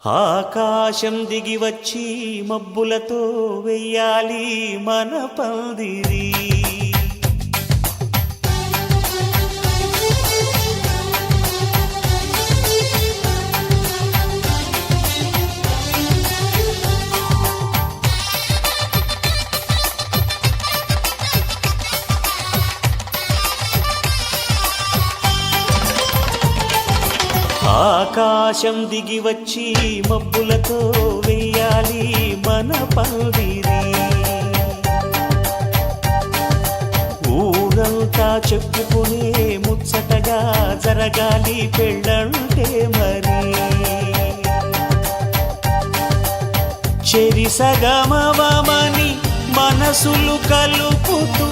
ఆకాశం దిగి వచ్చి మబ్బులతో వెయ్యాలి మన పందిరి. ఆకాశం దిగి వచ్చి మబ్బులతో వెయ్యాలి మన పందిరి. ఊరంతా చెప్పుకునే ముచ్చటగా జరగాలి పెళ్ళంటే మరి. చెరిసగమవమని మనసులు కలుపుతూ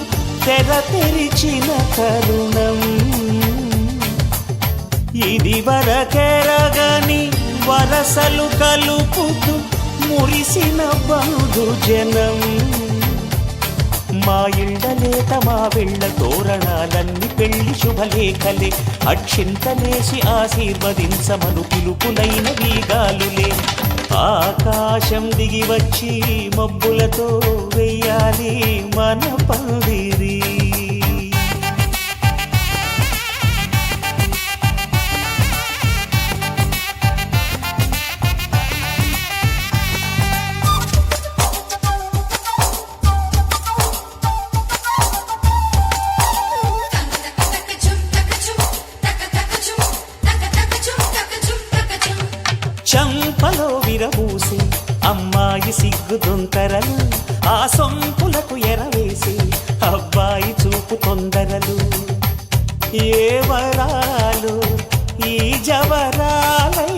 తెర తెరిచిన తరుణం ఇది వరకెరగని వరసలు కలుపుతూ మురిసిన బంధుజనం. మా ఇళ్ళలేత మా వెళ్ళ తోరణాలన్నీ పెళ్లి శుభలేఖలే. అక్షింతలేసి ఆశీర్వదించమను పిలుపులైన వీగాలులే. ఆకాశం దిగి వచ్చి మబ్బులతో వెయ్యాలి మన పందిరి. చంపలో విరబూసి అమ్మాయి సిగ్గు దొంతరలు, ఆ సొంపులకు ఎరవేసి అబ్బాయి చూపు తొందరలు. ఏ వరాలు ఈ జవరాలై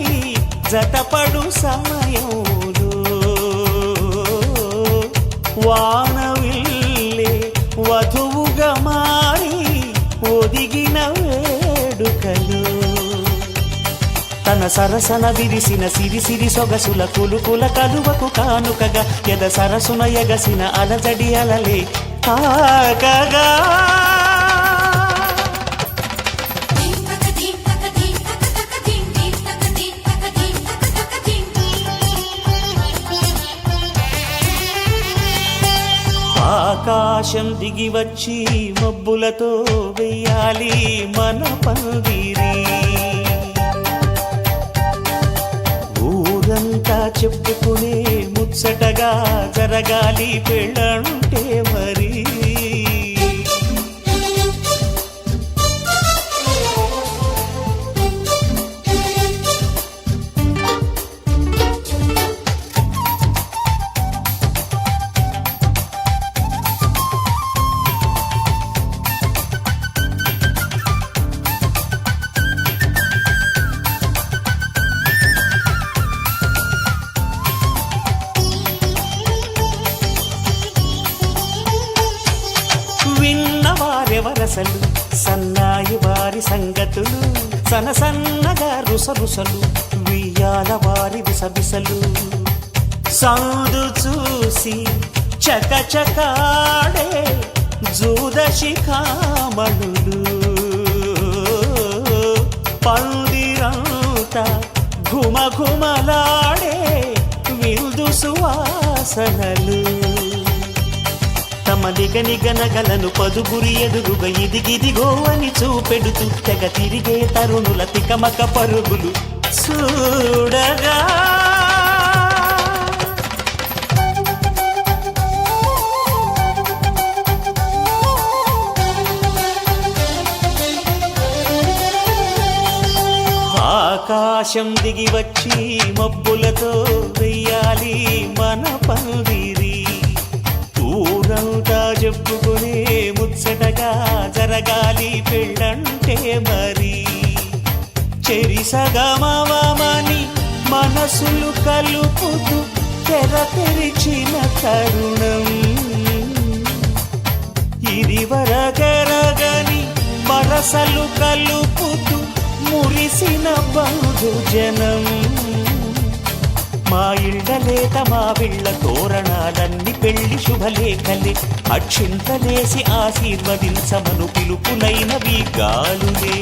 జతపడు సమయంలో వానవిల్లే వధువుగా మారి ఒదిగిన వేడుకలు. తన సరసన విరిసిన సిరిసిరి సొగసుల కులుకుల కలువకు కానుకగా ఎద సరసున ఎగసిన అలజడి అలలే తాకగా. ఆకాశం దిగి వచ్చి మబ్బులతో వెయ్యాలి మన పందిరి. ఊరంతా చెప్పుకునే ముచ్చటగా జరగాలి పెళ్ళంటే మరి. విన్నవారెవరసలు సన్నాయి వారి సంగతులు, సనసన్నగా రుసరుసలు వియ్యాల వారి విసబిసలు. సందు చూసి చకచకాడే జూదశిఖామణులు, పందిరంతా ఘుమఘుమలాడే విందు సువాసనలు. తమ నిగనిగనగలను పదుగురి ఎదురుగా ఇదిగిదిగో అని చూపెడుతూ తెగ తిరిగే తరుణుల తికమక పరుగులు చూడగా. ఆకాశం దిగి వచ్చి మబ్బులతో వెయ్యాలి మన పందిరి. ఊరంతా చెప్పుకునే ముచ్చటగా జరగాలి పెళ్ళంటే మరి. చెరిసగమవమని మనసులు కలుపుతూ తెర తెరిచిన తరుణం ఇది వరకెరగని వరసలు కలుపుతూ మురిసిన బంధుజనం. మా ఇళ్ళలేత మా వెళ్ళ తోరణాలన్నీ పెళ్లి శుభలేఖలే. అక్షింతలేసి ఆశీర్వదించమను పిలుపులైనవి గాలులే.